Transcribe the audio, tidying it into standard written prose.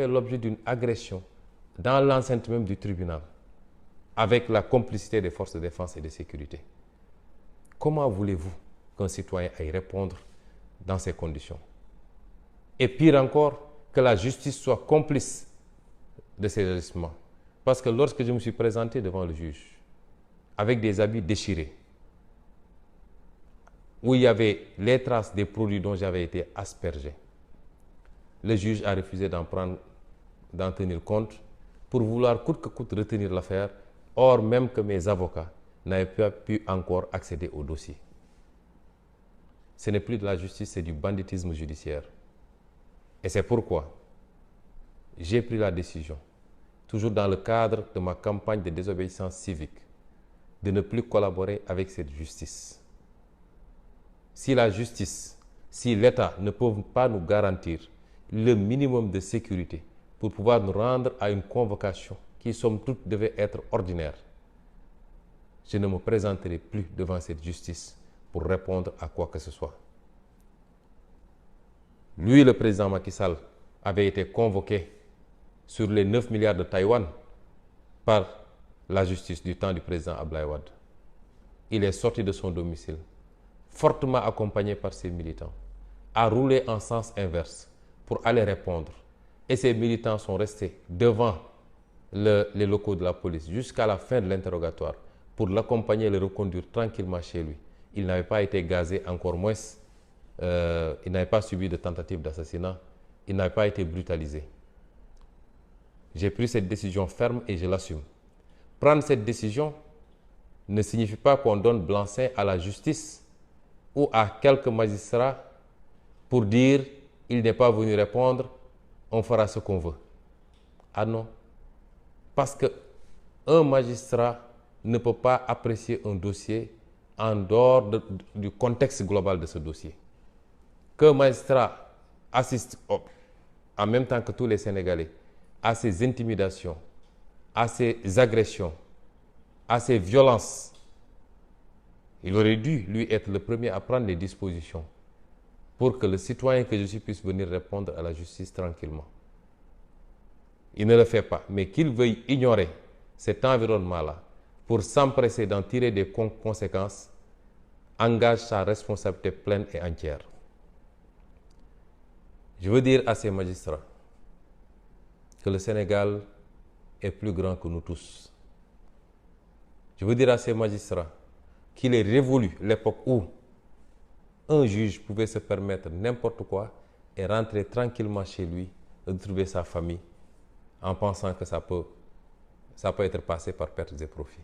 fait l'objet d'une agression dans l'enceinte même du tribunal, avec la complicité des forces de défense et de sécurité. Comment voulez-vous qu'un citoyen aille répondre dans ces conditions? Et pire encore, que la justice soit complice de ces agissements. Parce que lorsque je me suis présenté devant le juge, avec des habits déchirés, où il y avait les traces des produits dont j'avais été aspergé, le juge a refusé d'en tenir compte pour vouloir coûte que coûte retenir l'affaire, or même que mes avocats n'avaient pas pu encore accéder au dossier. Ce n'est plus de la justice, c'est du banditisme judiciaire. Et c'est pourquoi j'ai pris la décision, toujours dans le cadre de ma campagne de désobéissance civique, de ne plus collaborer avec cette justice. Si la justice, si l'État ne peut pas nous garantir le minimum de sécurité pour pouvoir nous rendre à une convocation qui, somme toute, devait être ordinaire, je ne me présenterai plus devant cette justice pour répondre à quoi que ce soit. Lui, le président Macky Sall, avait été convoqué sur les 9 milliards de Taïwan par la justice du temps du président Abdoulaye Wade. Il est sorti de son domicile, fortement accompagné par ses militants, a roulé en sens inverse pour aller répondre. Et ces militants sont restés devant les locaux de la police jusqu'à la fin de l'interrogatoire pour l'accompagner et le reconduire tranquillement chez lui. Il n'avait pas été gazé, encore moins, il n'avait pas subi de tentative d'assassinat, il n'avait pas été brutalisé. J'ai pris cette décision ferme et je l'assume. Prendre cette décision ne signifie pas qu'on donne blanc-seing à la justice ou à quelques magistrats pour dire « il n'est pas venu répondre, on fera ce qu'on veut ». Ah non, parce qu'un magistrat ne peut pas apprécier un dossier en dehors du contexte global de ce dossier. Qu'un magistrat assiste en même temps que tous les Sénégalais à ces intimidations, à ces agressions, à ces violences, il aurait dû, lui, être le premier à prendre les dispositions pour que le citoyen que je suis puisse venir répondre à la justice tranquillement. Il ne le fait pas, mais qu'il veuille ignorer cet environnement-là pour s'empresser d'en tirer des conséquences engage sa responsabilité pleine et entière. Je veux dire à ces magistrats que le Sénégal est plus grand que nous tous. Je veux dire à ces magistrats qu'il est révolu l'époque où un juge pouvait se permettre n'importe quoi et rentrer tranquillement chez lui, retrouver sa famille, en pensant que ça peut être passé par pertes et profits.